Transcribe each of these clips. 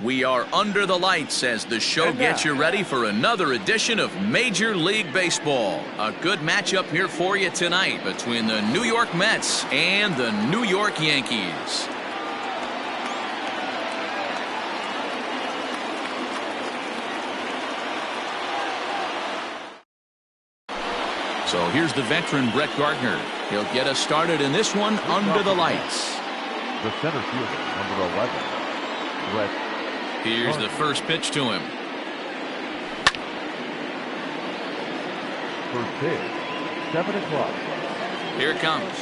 We are under the lights as the show gets you ready for another edition of Major League Baseball. A good matchup here for you tonight between the New York Mets and the New York Yankees. So here's the veteran Brett Gardner. He'll get us started in this one under the lights. The center fielder, number 11, Brett. Here's the first pitch to him. First pitch, 7 o'clock. Here it comes.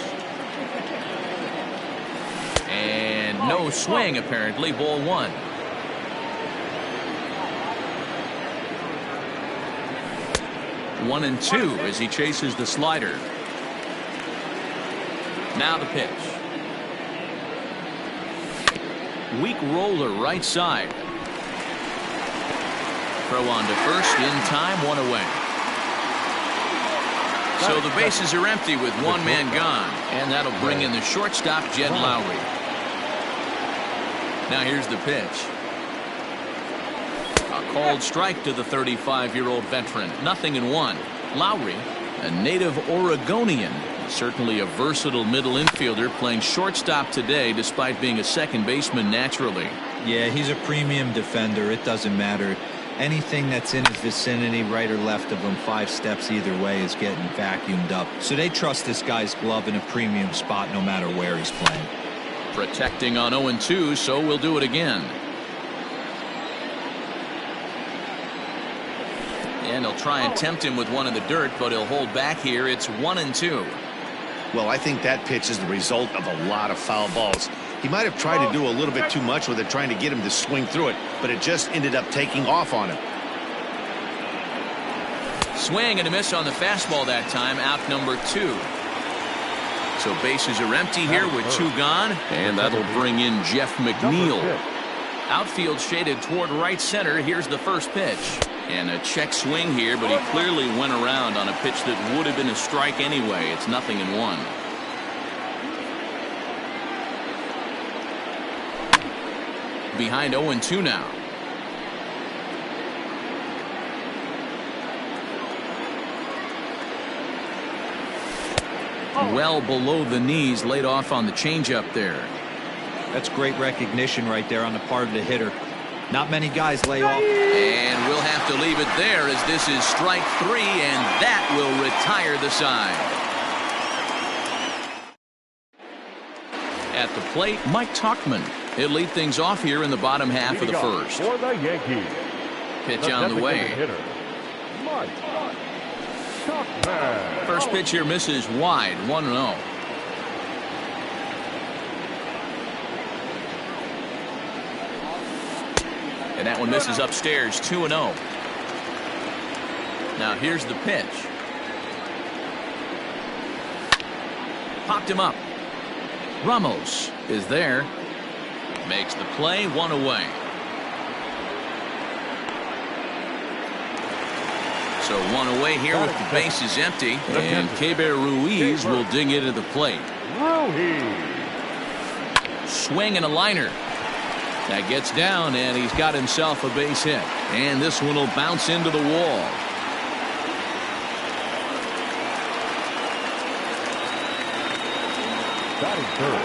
And no swing, apparently. Ball 1. One and two as he chases the slider. Now the pitch. Weak roller right side. Throw on to first in time, 1 away. So the bases are empty with one man gone, and that'll bring in the shortstop, Jed Lowry. Now here's the pitch. A called strike to the 35-year-old veteran. 0-1. Lowry, a native Oregonian, certainly a versatile middle infielder, playing shortstop today despite being a second baseman naturally. Yeah, he's a premium defender. It doesn't matter. Anything that's in his vicinity, right or left of him, 5 steps either way, is getting vacuumed up. So they trust this guy's glove in a premium spot no matter where he's playing. Protecting on 0-2, so we'll do it again. And he'll try and tempt him with one in the dirt, but he'll hold back here. It's 1-2. Well, I think that pitch is the result of a lot of foul balls. He might have tried to do a little bit too much with it, trying to get him to swing through it, but it just ended up taking off on him. Swing and a miss on the fastball that time. Out number 2. So bases are empty here with 2 gone, and that'll bring in Jeff McNeil. Outfield shaded toward right center. Here's the first pitch. And a check swing here, but he clearly went around on a pitch that would have been a strike anyway. It's 0-1. Behind 0-2 now. Well below the knees, laid off on the changeup there. That's great recognition right there on the part of the hitter. Not many guys lay off. And we'll have to leave it there as this is strike 3, and that will retire the side. At the plate, Mike Tauchman. He'll lead things off here in the bottom half of the first. For the Yankees. Pitch on the way. Hitter, Mike Tauchman. First pitch here misses wide, 1-0. And that one misses upstairs, 2-0. Now here's the pitch. Popped him up. Ramos is there. Makes the play, 1 away. So 1 away here with the bases empty. And Keber Ruiz will dig into the plate. Swing and a liner. That gets down, and he's got himself a base hit. And this one will bounce into the wall. Batting third,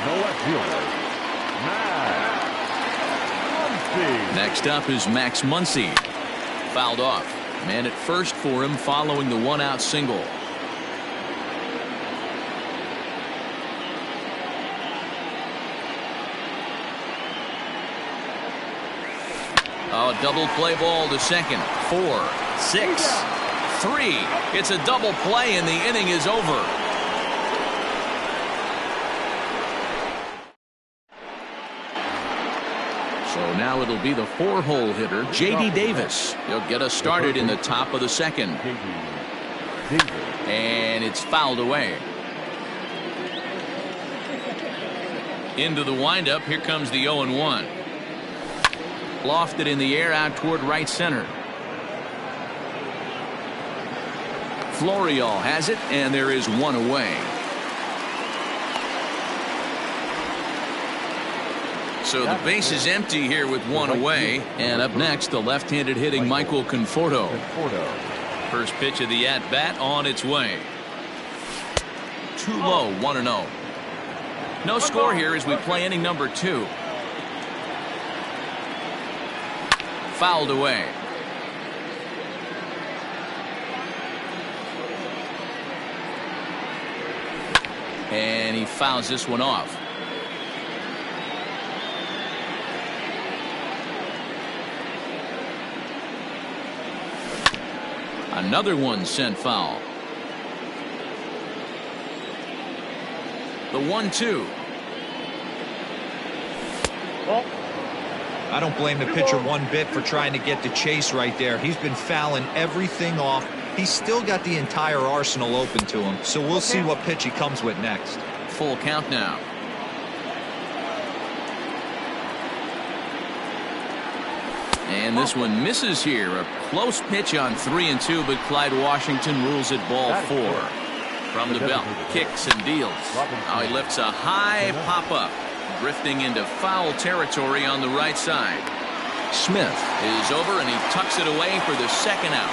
no left fielder, Max Muncy. Next up is Max Muncy. Fouled off. Man at first for him following the 1-out single. Oh, double play ball to second. 4, 6, 3. It's a double play, and the inning is over. So now it'll be the 4-hole hitter, J.D. Davis. He'll get us started in the top of the second. And it's fouled away. Into the windup. Here comes the 0-1. Lofted in the air out toward right center. Florial has it, and there is 1 away. So the base is empty here with one away. And up next, the left-handed hitting Michael Conforto. First pitch of the at-bat on its way. Too low, 1-0. No score here as we play inning number 2. Fouled away. And he fouls this one off. Another one sent foul. The 1-2. I don't blame the pitcher one bit for trying to get the chase right there. He's been fouling everything off. He's still got the entire arsenal open to him, so we'll see what pitch he comes with next. Full count now. And this one misses here. A close pitch on 3-2, but Clyde Washington rules it ball 4. From the belt, kicks and deals. Now he lifts a high pop-up, drifting into foul territory on the right side. Smith is over, and he tucks it away for the second out.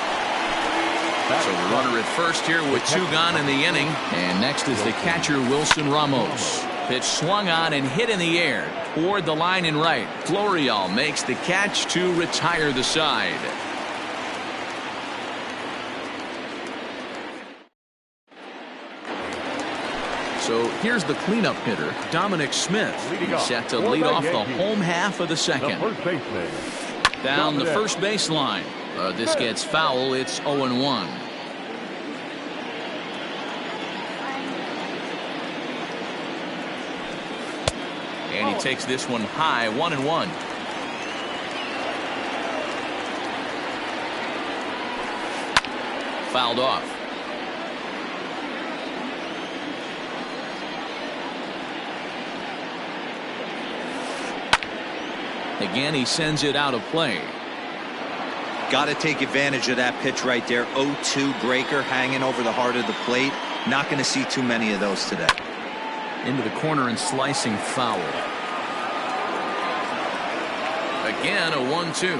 So the runner at first here with 2 gone in the inning. And next is the catcher, Wilson Ramos. Pitch swung on and hit in the air toward the line in right. Florial makes the catch to retire the side. So here's the cleanup hitter, Dominic Smith. He's set to lead off the home half of the second. Down the first baseline. This gets foul. It's 0-1. And he takes this one high, 1-1. Fouled off. Again, he sends it out of play. Got to take advantage of that pitch right there. 0-2 breaker hanging over the heart of the plate. Not going to see too many of those today. Into the corner and slicing foul. Again, a 1-2.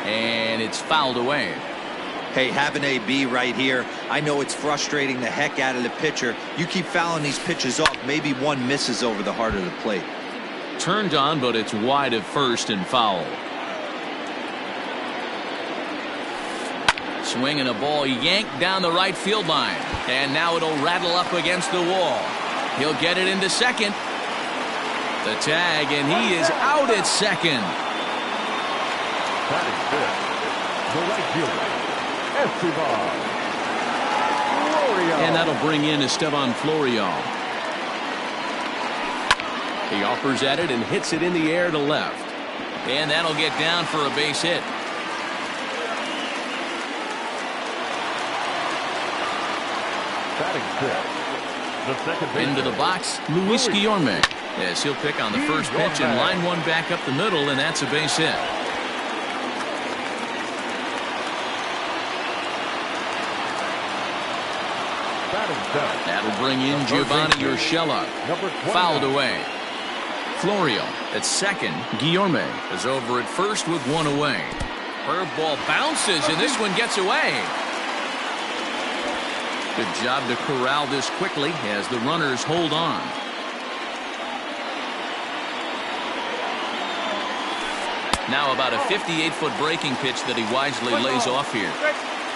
And it's fouled away. Hey, have an AB right here. I know it's frustrating the heck out of the pitcher. You keep fouling these pitches off, maybe one misses over the heart of the plate. Turned on, but it's wide of first and foul. Swinging a ball yanked down the right field line. And now it'll rattle up against the wall. He'll get it into second. The tag, and he is out at second. That is good. The right fielder, Esteban. And that'll bring in Esteban Florial. He offers at it and hits it in the air to left. And that'll get down for a base hit. Batting fifth. The second baseman. Into the box, Luis Guillorme. Yes, he'll pick on the first pitch and line one back up the middle, and that's a base hit. That'll bring in Giovanni Urshela. Fouled away. Florial at second. Guillorme is over at first with one away. Curveball bounces, and this one gets away. Good job to corral this quickly as the runners hold on. Now about a 58-foot breaking pitch that he wisely lays off here.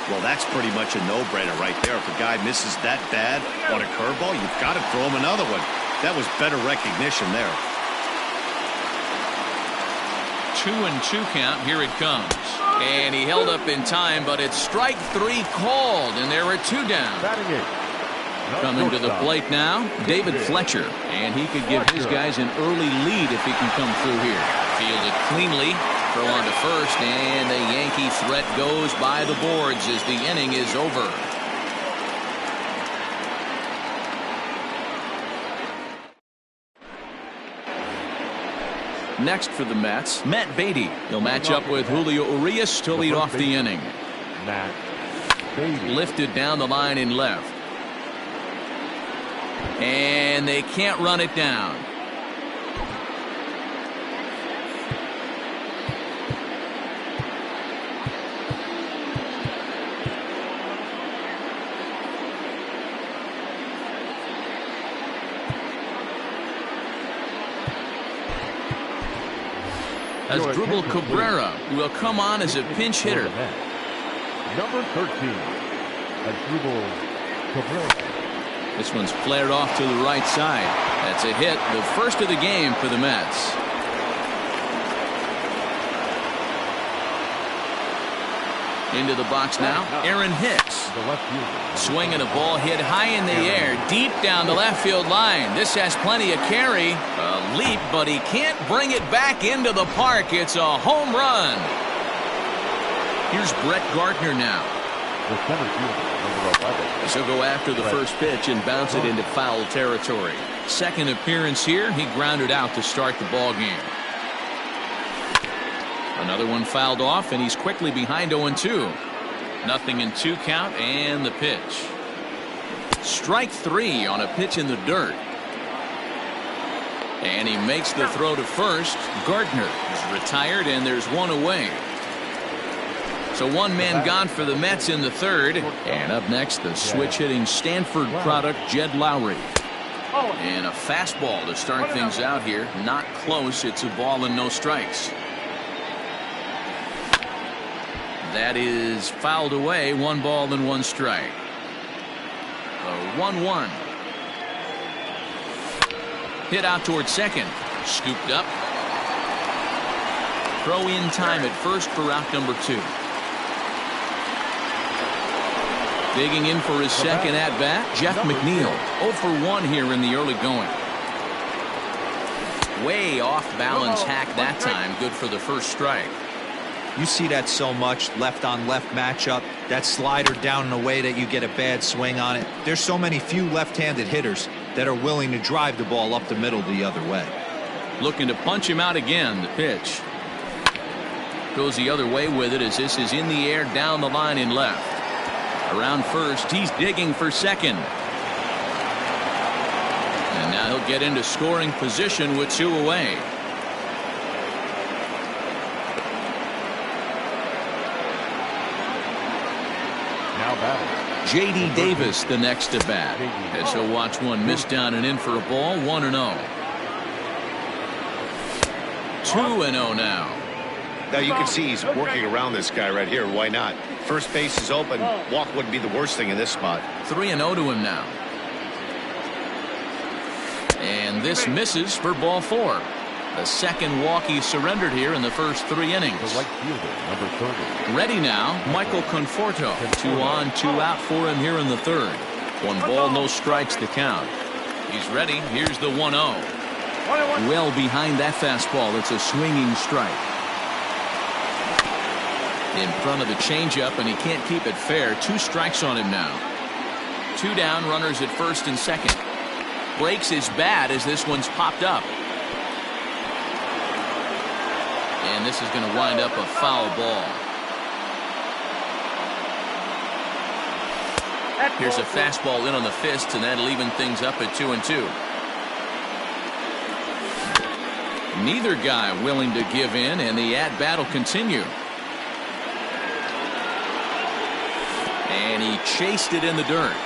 Well, that's pretty much a no-brainer right there. If a guy misses that bad on a curveball, you've got to throw him another one. That was better recognition there. 2-2 count. Here it comes. And he held up in time, but it's strike 3 called, and there are 2 down. Coming to the plate now, David Fletcher. And he could give his guys an early lead if he can come through here. Fielded cleanly. Throw on to first, and the Yankee threat goes by the boards as the inning is over. Next for the Mets, Matt Beatty. He'll match up with Julio Urias to lead off the inning. Matt Beatty. Lifted down the line in left. And they can't run it down. Asdrubal Cabrera will come on as a pinch hitter. Number 13, Asdrubal Cabrera. This one's flared off to the right side. That's a hit, the first of the game for the Mets. Into the box now, Aaron Hicks. Swinging a ball hit high in the air, deep down the left field line. This has plenty of carry. A leap, but he can't bring it back into the park. It's a home run. Here's Brett Gardner now. He'll go after the first pitch and bounce it into foul territory. Second appearance here, he grounded out to start the ball game. Another one fouled off, and he's quickly behind 0-2. Nothing in 2 count, and the pitch. Strike 3 on a pitch in the dirt. And he makes the throw to first. Gardner is retired, and there's one away. So one man gone for the Mets in the third. And up next, the switch-hitting Stanford product, Jed Lowry. And a fastball to start things out here. Not close. It's a ball and no strikes. That is fouled away. 1 ball and 1 strike. A 1-1. Hit out towards second. Scooped up. Throw in time at first for out number 2. Digging in for his second at bat, Jeff McNeil. 0 for 1 here in the early going. Way off balance hack that time. Good for the first strike. You see that so much, left on left matchup, that slider down in a way that you get a bad swing on it. There's so many few left-handed hitters that are willing to drive the ball up the middle the other way. Looking to punch him out again. The pitch goes the other way with it as this is in the air down the line in left. Around first, he's digging for second. And now he'll get into scoring position with 2 away. J.D. Davis the next to bat, as he'll watch one miss down and in for a ball. 1-0. 2-0 now. Now you can see he's working around this guy right here. Why not? First base is open. Walk wouldn't be the worst thing in this spot. 3-0 to him now. And this misses for ball 4. The second walk he surrendered here in the first 3 innings. Ready now, Michael Conforto. 2 on, 2 out for him here in the third. 1 ball, no strikes to count. He's ready. Here's the 1-0. Well behind that fastball. It's a swinging strike. In front of the changeup, and he can't keep it fair. 2 strikes on him now. 2 down, runners at first and second. Breaks his bat as this one's popped up. And this is going to wind up a foul ball. Here's a fastball in on the fist, and that'll even things up at 2-2. Neither guy willing to give in, and the at-bat will continue. And he chased it in the dirt.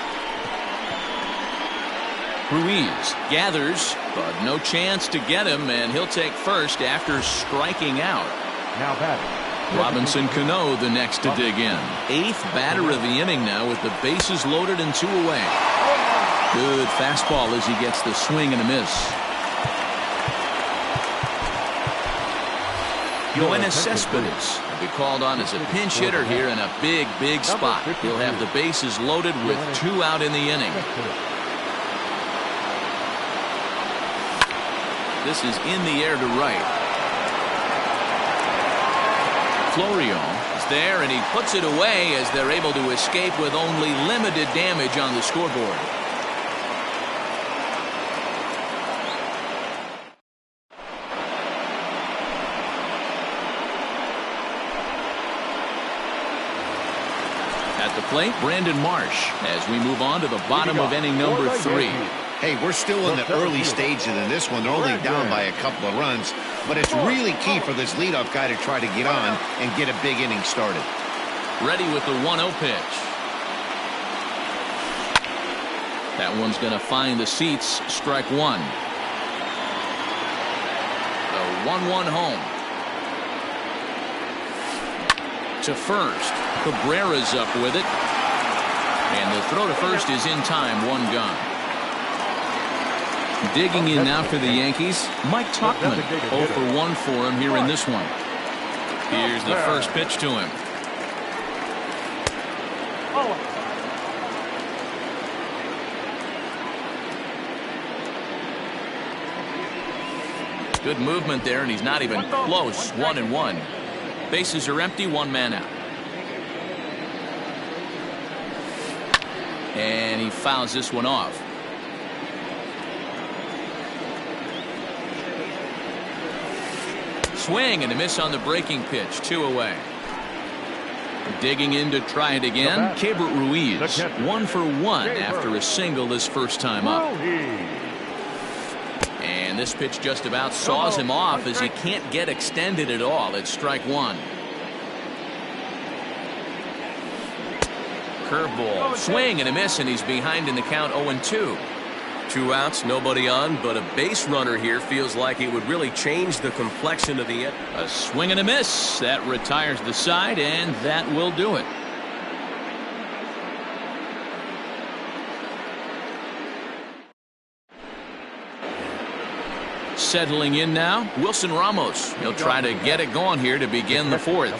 Ruiz gathers, but no chance to get him, and he'll take first after striking out. Now batting, Robinson Cano the next to dig in. 8th batter of the inning now with the bases loaded and 2 away. Good fastball as he gets the swing and a miss. Yoenis Cespedes will be called on as a pinch hitter here in a big spot. He'll have the bases loaded with 2 out in the inning. This is in the air to right. Florio is there, and he puts it away as they're able to escape with only limited damage on the scoreboard. At the plate, Brandon Marsh, as we move on to the bottom of inning number 3. Hey, we're still in the early stages in this one. They're only down by a couple of runs, but it's really key for this leadoff guy to try to get on and get a big inning started. Ready with the 1-0 pitch. That one's going to find the seats. Strike 1. The 1-1 home. to first. Cabrera's up with it. And the throw to first is in time. One gone. Digging in now for the Yankees, Mike Tuchman. 0 for 1 for him here in this one. Here's the first pitch to him. Good movement there, and he's not even close. 1-1. Bases are empty, one man out. And he fouls this one off. Swing and a miss on the breaking pitch. 2 away. Digging in to try it again. Keibert Ruiz. 1 for 1 after a single his first time up. And this pitch just about saws him off as he can't get extended at all. It's strike 1. Curveball. Swing and a miss, and he's behind in the count. 0-2. 2 outs, nobody on, but a base runner here feels like it would really change the complexion of the. A swing and a miss. That retires the side, and that will do it. Settling in now, Wilson Ramos. He'll try to get it going here to begin the 4th.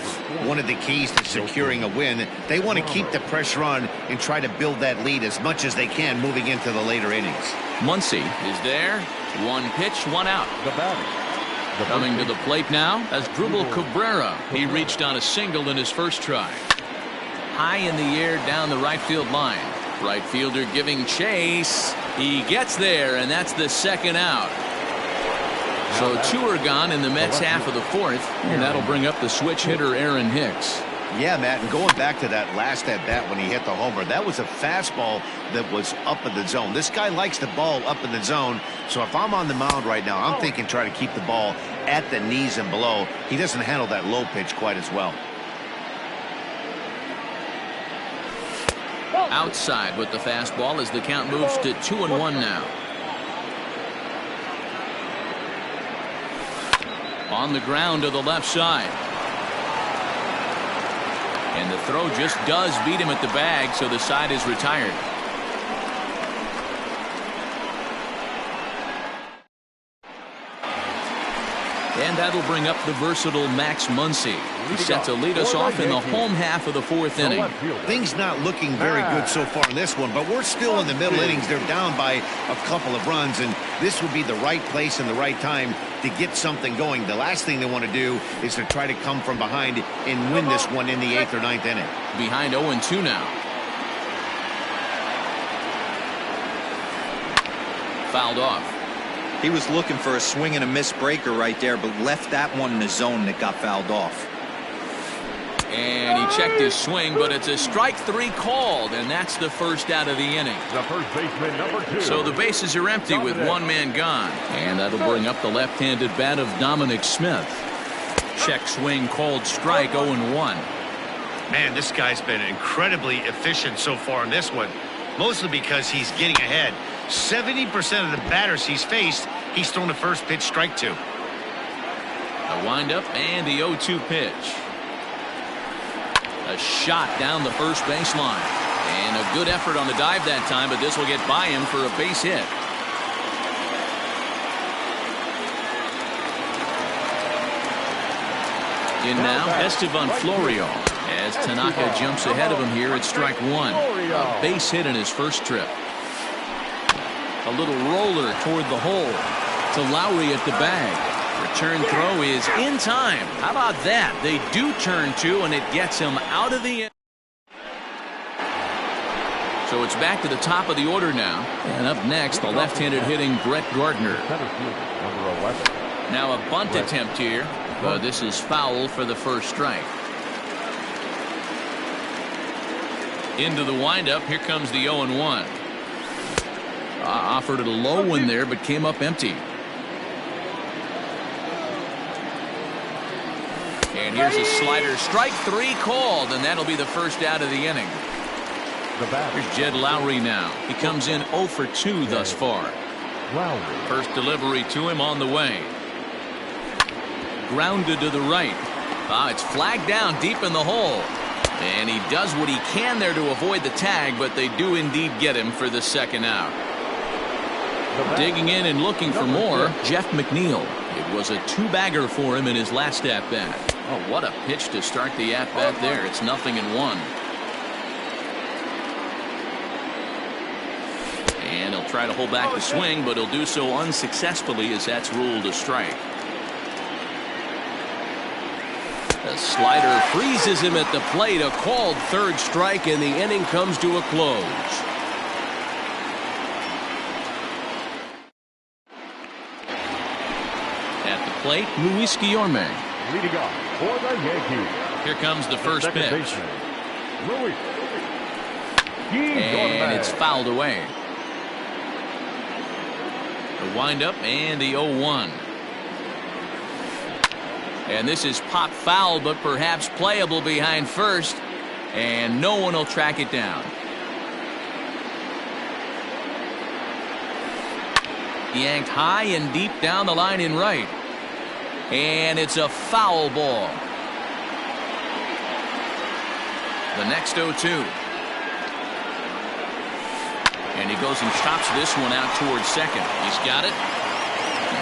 One of the keys to securing a win, they want to keep the pressure on and try to build that lead as much as they can moving into the later innings. Muncy is there. 1 pitch, 1 out. Coming to the plate now as Asdrubal Cabrera. He reached on a single in his first try. High in the air down the right field line. Right fielder giving chase. He gets there, and that's the 2nd out. So 2 are gone in the Mets half of the 4th, and that'll bring up the switch hitter Aaron Hicks. Yeah, Matt, and going back to that last at bat when he hit the homer, that was a fastball that was up in the zone. This guy likes the ball up in the zone, so if I'm on the mound right now, I'm thinking try to keep the ball at the knees and below. He doesn't handle that low pitch quite as well. Outside with the fastball as the count moves to 2-1 now. On the ground to the left side. And the throw just does beat him at the bag, so the side is retired. And that'll bring up the versatile Max Muncy. He's set to lead us off in the home half of the 4th inning. Things not looking very good so far in this one, but we're still in the middle innings. They're down by a couple of runs, and this would be the right place and the right time to get something going. The last thing they want to do is to try to come from behind and win this one in the 8th or 9th inning. Behind 0-2 now. Fouled off. He was looking for a swing and a miss breaker right there, but left that one in the zone that got fouled off. And he checked his swing, but it's a strike 3 called, and that's the first out of the inning. The first baseman, number 2. So the bases are empty with 1 man gone, and that'll bring up the left-handed bat of Dominic Smith. Check swing called strike. 0-1. Man, this guy's been incredibly efficient so far in this one, mostly because he's getting ahead. 70% of the batters he's faced, he's thrown the first pitch, strike 2. A windup and the 0-2 pitch. A shot down the first baseline. And a good effort on the dive that time, but this will get by him for a base hit. In now, Esteban Florio. As Tanaka jumps ahead of him here at strike 1. A base hit in his first trip. A little roller toward the hole to Lowry at the bag. Return throw is in time. How about that? They do turn 2, and it gets him out of the end. So it's back to the top of the order now. And up next, the left-handed hitting Brett Gardner. Number 11. Now a bunt attempt here. This is foul for the first strike. Into the windup. Here comes the 0-1. Offered a low one there, but came up empty. And here's a slider. Strike 3 called, and that'll be the first out of the inning. Here's Jed Lowry now. He comes in 0 for 2 thus far. First delivery to him on the way. Grounded to the right. It's flagged down deep in the hole. And he does what he can there to avoid the tag, but they do indeed get him for the second out. Digging in and looking for more, Jeff McNeil. It was a two-bagger for him in his last at-bat. Oh, what a pitch to start the at-bat there. It's 0-1. And he'll try to hold back the swing, but he'll do so unsuccessfully as that's ruled a strike. The slider freezes him at the plate. A called third strike, and the inning comes to a close. At the plate, Luis Guillorme. Leading off for the Yankees. Here comes the first pitch. Baseman, Luis And it's fouled away. The windup and the 0-1. And this is pop foul, but perhaps playable behind first. And no one will track it down. Yanked high and deep down the line in right. And it's a foul ball. The next 0-2. And he goes and chops this one out towards second. He's got it.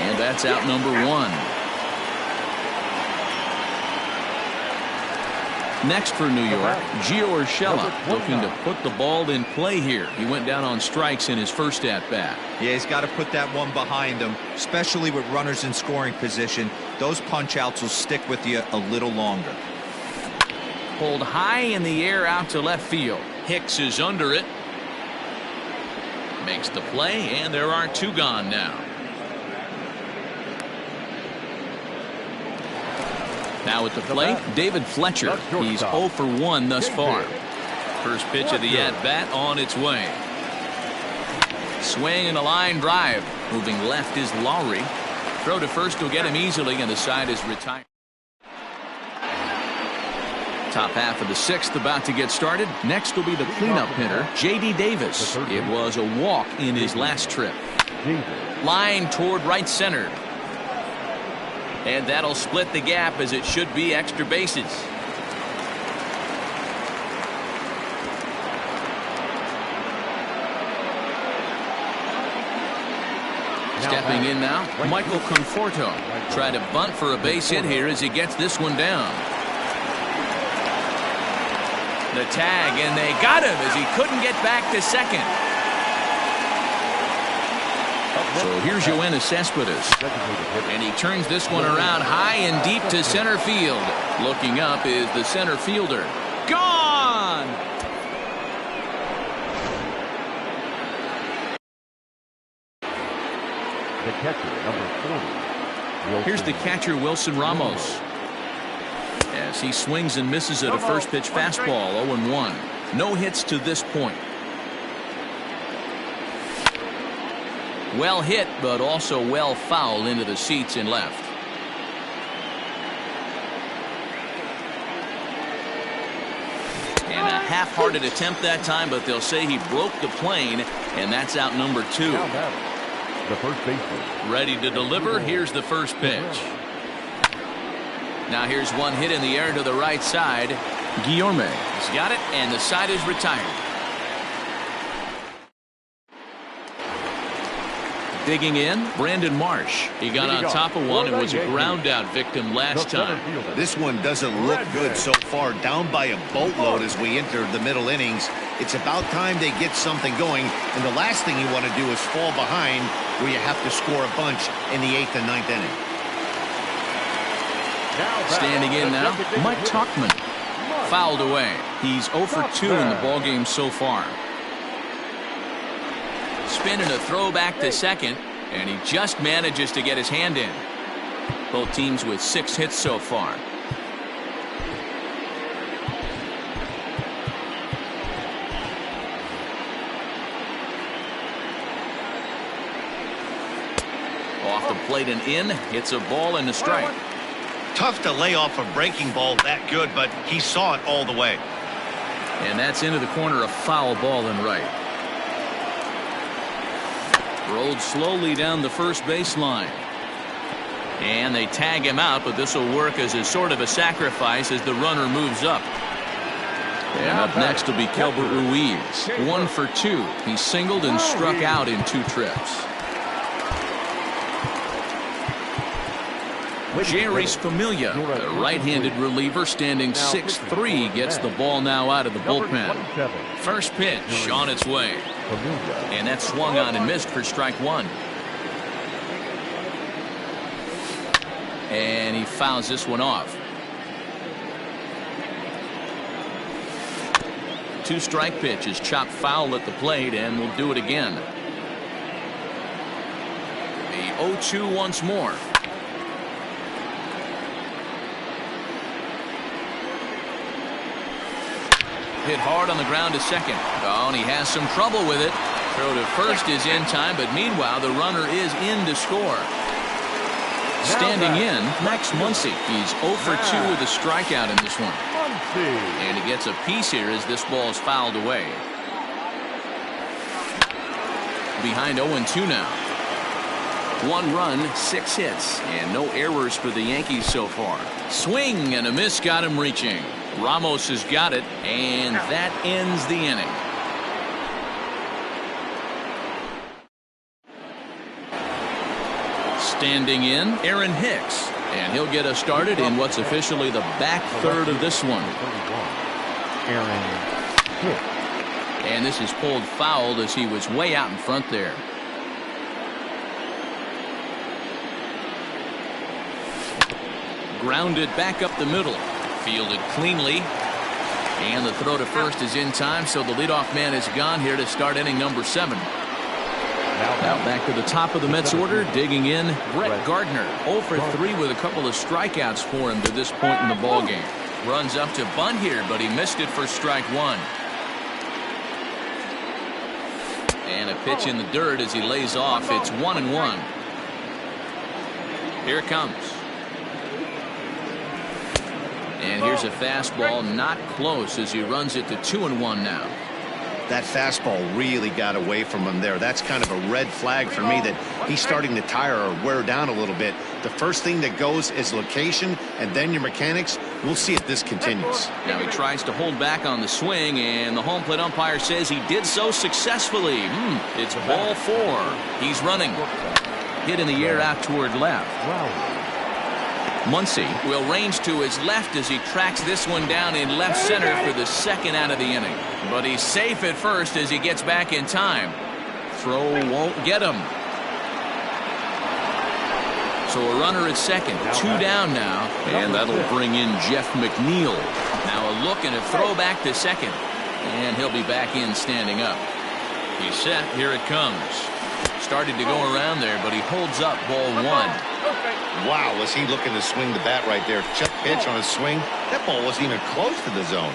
And that's out number 1. Next for New York, Gio Urshela looking to put the ball in play here. He went down on strikes in his first at-bat. Yeah, he's got to put that one behind him, especially with runners in scoring position. Those punch-outs will stick with you a little longer. Pulled high in the air out to left field. Hicks is under it. Makes the play, and there are 2 gone now. Now at the plate, David Fletcher. He's 0 for 1 thus far. First pitch of the at-bat on its way. Swing and a line drive. Moving left is Lowry. Throw to first will get him easily, and the side is retired. Top half of the 6th about to get started. Next will be the cleanup hitter, J.D. Davis. It was a walk in his last trip. Line toward right center. And that'll split the gap, as it should be extra bases. Stepping in now, Michael Conforto. Try to bunt for a base hit here as he gets this one down. The tag, and they got him as he couldn't get back to second. So here's Yoenis Cespedes. And he turns this one around high and deep to center field. Looking up is the center fielder. Gone! The catcher, number 40. Here's the catcher, Wilson Ramos. As he swings and misses at a first pitch fastball, 0-1. No hits to this point. Well hit, but also well fouled into the seats in left. And a half-hearted attempt that time, but they'll say he broke the plane, and that's out number 2. The first baseman. Ready to deliver. Here's the first pitch. Now here's one hit in the air to the right side. Guillorme. He's got it, and the side is retired. Digging in, Brandon Marsh. He got on top of one and was a ground-out victim last time. This one doesn't look good so far. Down by a boatload as we enter the middle innings. It's about time they get something going, and the last thing you want to do is fall behind where you have to score a bunch in the 8th and 9th inning. Standing in now, Mike Tauchman. Fouled away. He's 0 for 2 in the ballgame so far. Spin and a throw back to second, and he just manages to get his hand in. Both teams with 6 hits so far. Off the plate and in, hits a ball and a strike. Tough to lay off a breaking ball that good, but he saw it all the way. And that's into the corner, a foul ball and right. Rolled slowly down the first baseline. And they tag him out, but this will work as a sort of a sacrifice as the runner moves up. And up next will be Kelbert Ruiz. 1 for 2. He singled and struck out in 2 trips. Jerry's Familia, the right-handed reliever, standing 6'3", gets the ball now out of the bullpen. First pitch on its way. And that swung on and missed for strike 1. And he fouls this one off. 2-strike pitch is chopped foul at the plate, and we'll do it again. The 0-2 once more. Hit hard on the ground to second. Oh, and he has some trouble with it. Throw to first is in time, but meanwhile the runner is in to score. Standing in, Max Muncy. He's 0 for 2 with a strikeout in this one. And he gets a piece here as this ball is fouled away. Behind 0-2 now. 1 run, 6 hits, and no errors for the Yankees so far. Swing and a miss got him reaching. Ramos has got it, and that ends the inning. Standing in, Aaron Hicks, and he'll get us started in what's officially the back third of this one. Aaron Hicks. And this is pulled fouled as he was way out in front there. Grounded back up the middle. Fielded cleanly. And the throw to first is in time, so the leadoff man is gone here to start inning number 7. Now back to the top of the Mets order, digging in, Brett Gardner. 0 for 3 with a couple of strikeouts for him to this point in the ballgame. Runs up to bunt here, but he missed it for strike 1. And a pitch in the dirt as he lays off. It's 1-1. Here it comes. And here's a fastball, not close, as he runs it to 2-1 now. That fastball really got away from him there. That's kind of a red flag for me that he's starting to tire or wear down a little bit. The first thing that goes is location and then your mechanics. We'll see if this continues. Now he tries to hold back on the swing, and the home plate umpire says he did so successfully. It's ball 4. He's running. Hit in the air out toward left. Muncy will range to his left as he tracks this one down in left center for the second out of the inning. But he's safe at first as he gets back in time. Throw won't get him. So a runner at second, 2 down now, and that'll bring in Jeff McNeil. Now a look and a throw back to second, and he'll be back in standing up. He's set. Here it comes. Started to go around there, but he holds up ball 1. Wow, was he looking to swing the bat right there? Check pitch on a swing. That ball wasn't even close to the zone.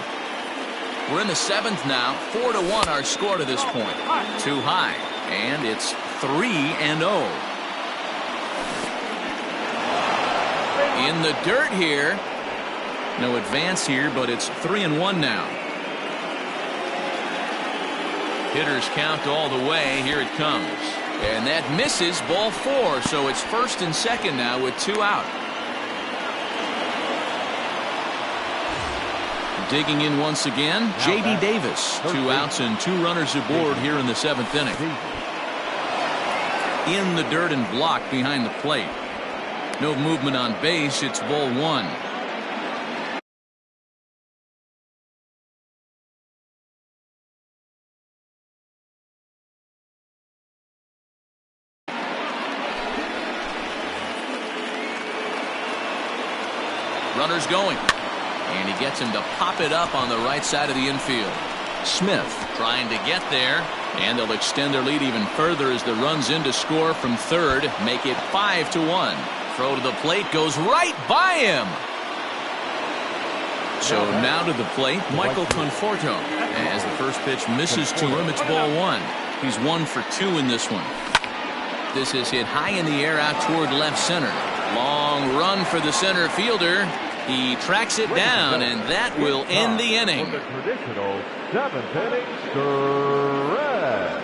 We're in the 7th now. 4-1 our score to this point. Too high, and it's 3-0. In the dirt here. No advance here, but it's 3-1 now. Hitters count all the way. Here it comes. And that misses, ball 4, so it's first and second now with 2 out. Digging in once again, J.D. Davis. 2 outs and 2 runners aboard here in the 7th inning. In the dirt and blocked behind the plate. No movement on base, it's ball 1. Runner's going, and he gets him to pop it up on the right side of the infield. Smith trying to get there, and they'll extend their lead even further as the runs in to score from third, make it 5-1. Throw to the plate goes right by him. So now to the plate, Michael Conforto. As the first pitch misses to him, it's ball 1. He's 1 for 2 in this one. This is hit high in the air out toward left center. Long run for the center fielder. He tracks it down, and that will end the inning. The traditional 7th inning stretch.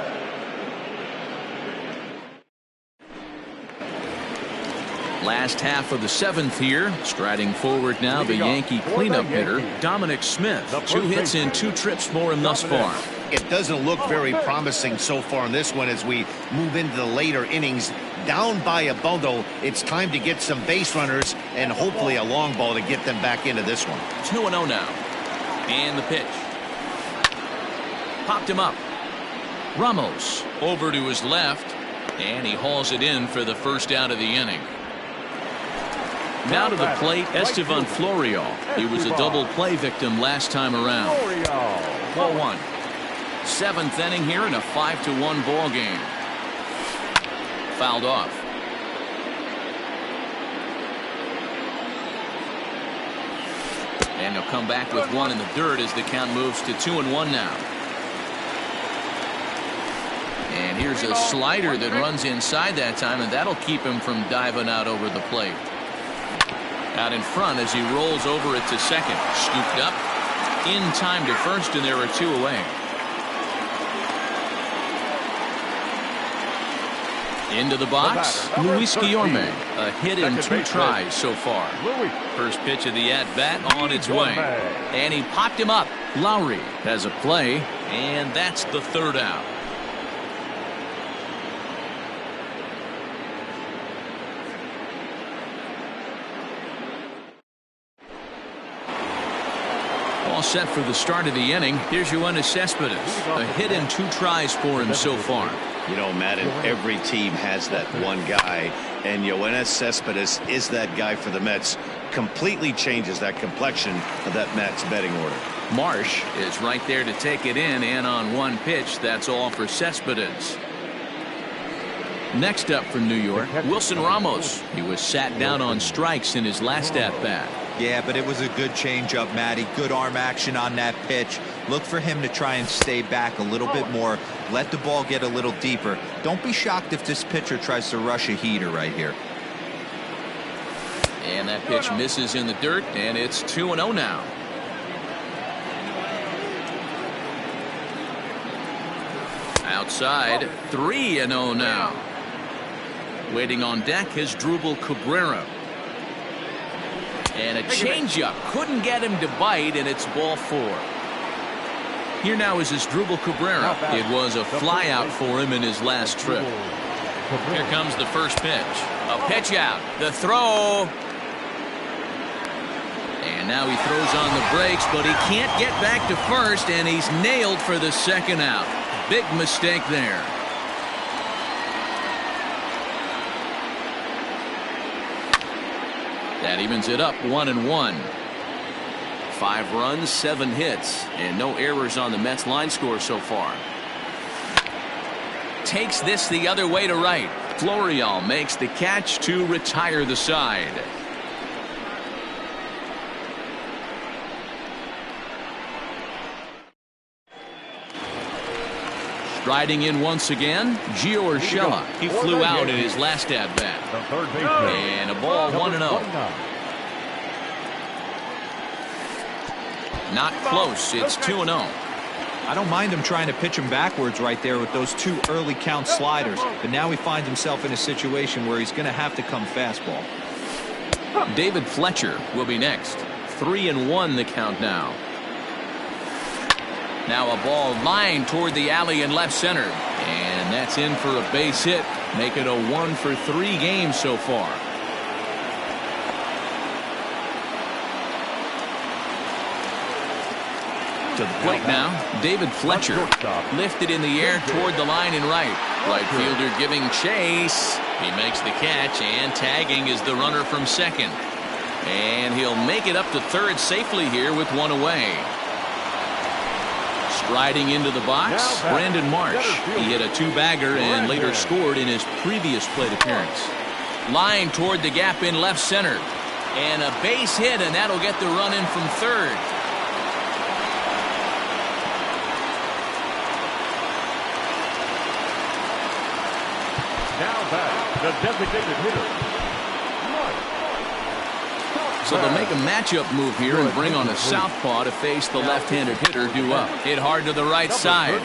Last half of the 7th here. Striding forward now, the Yankee cleanup hitter, Dominic Smith. 2 hits and 2 trips for him thus far. It doesn't look very promising so far in this one as we move into the later innings. Down by a bundle, it's time to get some base runners and hopefully a long ball to get them back into this one. 2-0 now. And the pitch. Popped him up. Ramos over to his left, and he hauls it in for the first out of the inning. Now to the plate, Estevan Florial. He was a double play victim last time around. 1-1. 7th inning here in a 5-1 ball game. Fouled off. And he'll come back with 1 in the dirt as the count moves to 2-1 now. And here's a slider that runs inside that time, and that'll keep him from diving out over the plate. Out in front as he rolls over it to second. Scooped up. In time to first, and there are 2 away. Into the box, Luis Guillorme. A hit in 2 tries so far. First pitch of the at-bat on its way. And he popped him up. Lowry has a play, and that's the 3rd out. All set for the start of the inning. Here's Yoenis Cespedes. A hit in 2 tries for him so far. You know, Madden, every team has that one guy, and Yoenis Cespedes is that guy for the Mets. Completely changes that complexion of that Mets betting order. Marsh is right there to take it in, and on 1 pitch, that's all for Cespedes. Next up from New York, Wilson Ramos. He was sat down on strikes in his last at-bat. Yeah, but it was a good changeup, Matty. Good arm action on that pitch. Look for him to try and stay back a little bit more. Let the ball get a little deeper. Don't be shocked if this pitcher tries to rush a heater right here. And that pitch misses in the dirt, and it's 2-0 now. Outside, 3-0 now. Waiting on deck is Drupal Cabrera. And a changeup. Couldn't get him to bite, and it's ball 4. Here now is Drupal Cabrera. It was a flyout for him in his last trip. Here comes the first pitch. A pitch out. The throw. And now he throws on the brakes, but he can't get back to first, and he's nailed for the 2nd out. Big mistake there. That evens it up 1-1. 5 runs, 7 hits, and no errors on the Mets line score so far. Takes this the other way to right. Florial makes the catch to retire the side. Striding in once again, Gio Urshela. He flew out in his last at-bat. And a ball 1-0. Not close. It's 2-0. I don't mind him trying to pitch him backwards right there with those 2 early count sliders. But now he finds himself in a situation where he's going to have to come fastball. David Fletcher will be next. 3-1 the count now. Now a ball lined toward the alley in left center. And that's in for a base hit. Make it a 1 for 3 games so far. To the plate now, David Fletcher. Lifted in the air toward the line and right. Right fielder giving chase. He makes the catch, and tagging is the runner from second. And he'll make it up to third safely here with 1 away. Striding into the box, Brandon Marsh. He hit a 2-bagger and later scored in his previous plate appearance. Line toward the gap in left center. And a base hit, and that'll get the run in from third. Now back, the designated hitter. So they'll make a matchup move here and bring on a southpaw to face the left-handed hitter due up. Hit hard to the right side.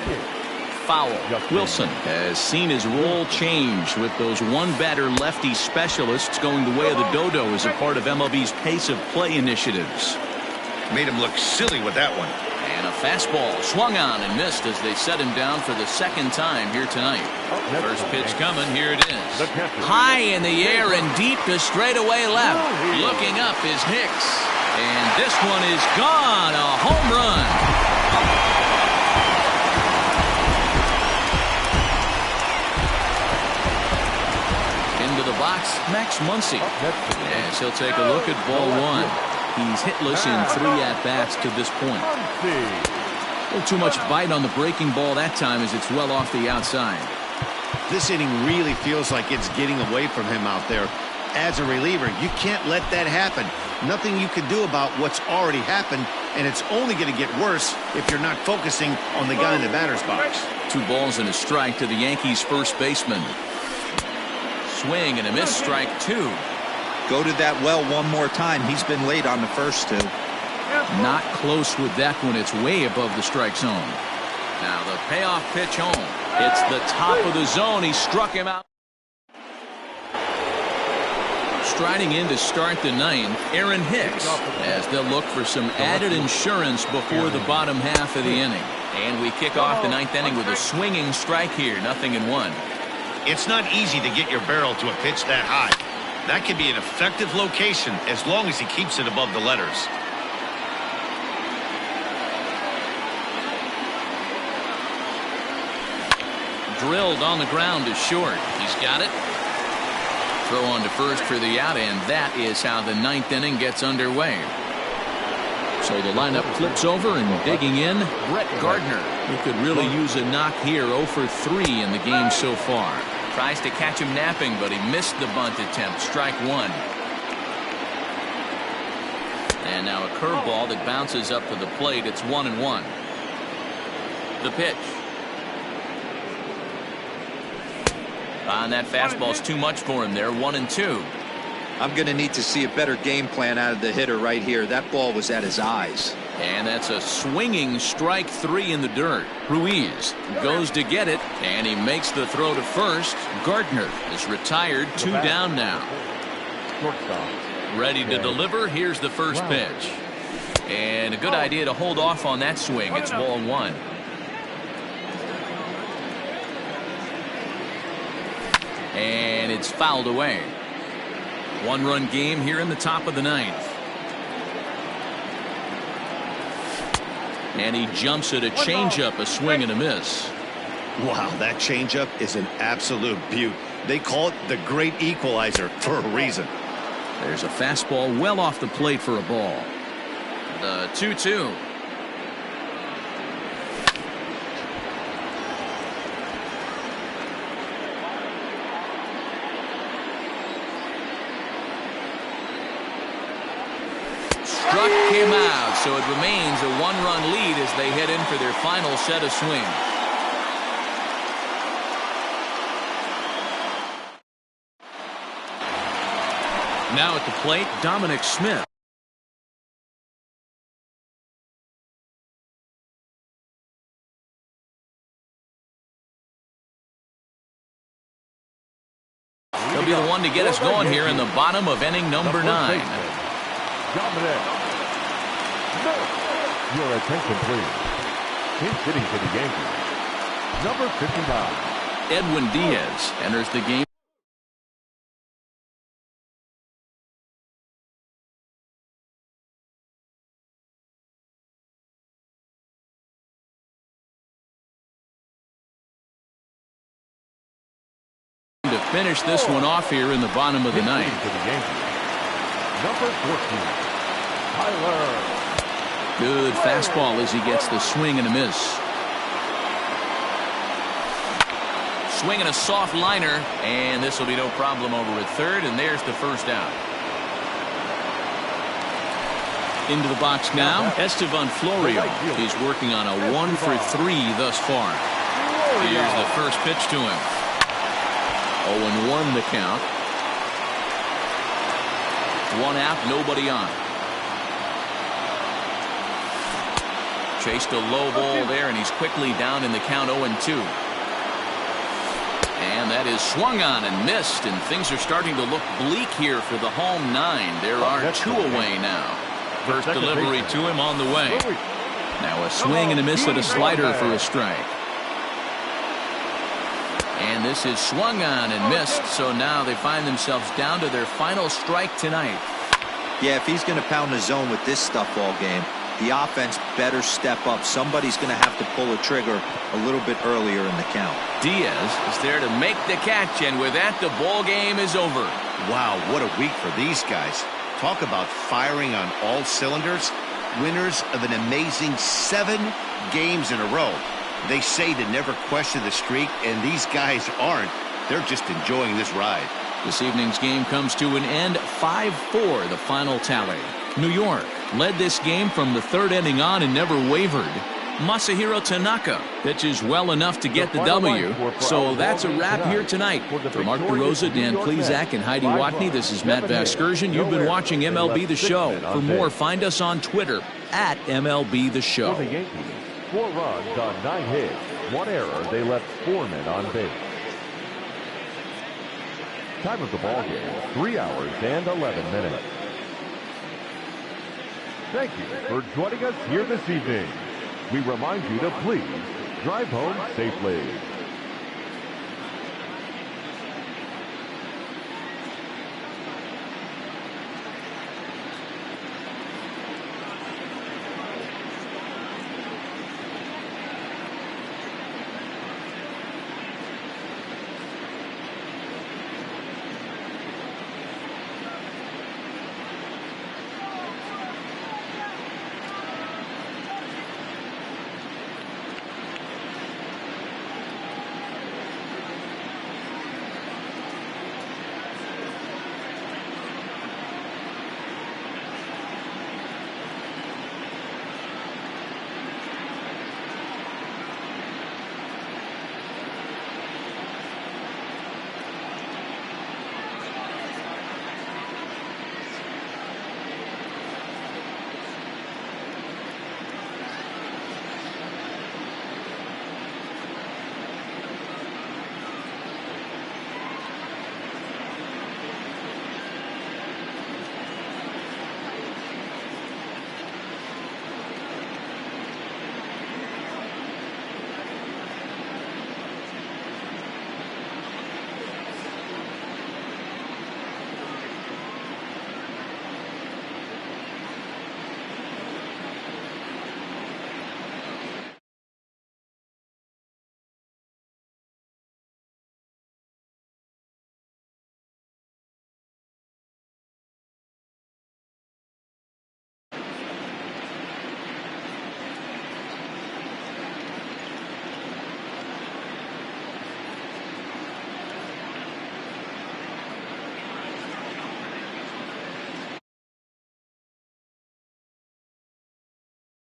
foul. Wilson has seen his role change with those one-batter lefty specialists going the way of the dodo as a part of MLB's pace of play initiatives. Made him look silly with that one. And a fastball swung on and missed as they set him down for the second time here tonight. First pitch coming. Here it is. High in the air and deep to straightaway left. Looking up is Hicks. And this one is gone. A home run. Into the box, Max Muncy. Yes, he'll take a look at ball one. He's hitless in 3 at-bats to this point. A little too much bite on the breaking ball that time as it's well off the outside. This inning really feels like it's getting away from him out there. As a reliever, you can't let that happen. Nothing you can do about what's already happened, and it's only going to get worse if you're not focusing on the guy in the batter's box. 2 balls and a strike to the Yankees' first baseman. Swing and a miss, strike 2. Go to that well one more time. He's been late on the first 2. Not close with that one. It's way above the strike zone. Now the payoff pitch home. It's the top of the zone. He struck him out. Striding in to start the 9th, Aaron Hicks, as they'll look for some added insurance before the bottom half of the inning. And we kick off the 9th inning with a swinging strike here, 0-1. It's not easy to get your barrel to a pitch that high. That can be an effective location as long as he keeps it above the letters. Drilled on the ground to short. He's got it. Throw on to first for the out, and that is how the 9th inning gets underway. So the lineup flips over, and digging in, Brett Gardner, who could really use a knock here. 0 for 3 in the game so far. Tries to catch him napping, but he missed the bunt attempt. Strike 1. And now a curveball that bounces up to the plate. It's 1-1. The pitch. And that fastball's too much for him there. 1-2. I'm going to need to see a better game plan out of the hitter right here. That ball was at his eyes. And that's a swinging strike 3 in the dirt. Ruiz goes to get it, and he makes the throw to first. Gardner is retired. 2 down now. Ready to deliver. Here's the first pitch. And a good idea to hold off on that swing. It's ball 1. And it's fouled away. 1-run game here in the top of the 9th. And he jumps at a changeup, a swing and a miss. Wow, that changeup is an absolute beaut. They call it the great equalizer for a reason. There's a fastball well off the plate for a ball. The 2-2. Struck him out, so it remains a 1-run lead as they head in for their final set of swings. Now at the plate, Dominic Smith. He'll be the one to get us going here in the bottom of inning number 9. Your attention, please. He's hitting for the Yankees. Number 55. Edwin Diaz enters the game. To finish this one off here in the bottom of the 9th. Number 14, Tyler. Good fastball as he gets the swing and a miss. Swing and a soft liner, and this will be no problem over at third, and there's the first out. Into the box now, Estevan Florio. He's working on a 1 for 3 thus far. Here's the first pitch to him. 0-1 the count. 1 out, nobody on. Chased a low ball there, and he's quickly down in the count 0-2. And that is swung on and missed, and things are starting to look bleak here for the home 9. There are 2 away now. First delivery to him on the way. Now a swing and a miss with a slider for a strike. And this is swung on and missed, so now they find themselves down to their final strike tonight. Yeah, if he's going to pound the zone with this stuff all game, the offense better step up. Somebody's going to have to pull a trigger a little bit earlier in the count. Diaz is there to make the catch, and with that, the ball game is over. Wow, what a week for these guys. Talk about firing on all cylinders. Winners of an amazing 7 games in a row. They say to never question the streak, and these guys aren't. They're just enjoying this ride. This evening's game comes to an end, 5-4 the final tally. New York led this game from the 3rd inning on and never wavered. Masahiro Tanaka pitches well enough to get the W. So that's a wrap here tonight. For Mark DeRosa, Dan Plezak, and Heidi Watney, this is Matt Vasgersian. You've been watching MLB The Show. For more, find us on Twitter at MLB The Show. For the Yankees, 4 runs on 9 hits, 1 error. They left 4 men on base. Time of the ball game, 3 hours and 11 minutes. Thank you for joining us here this evening. We remind you to please drive home safely.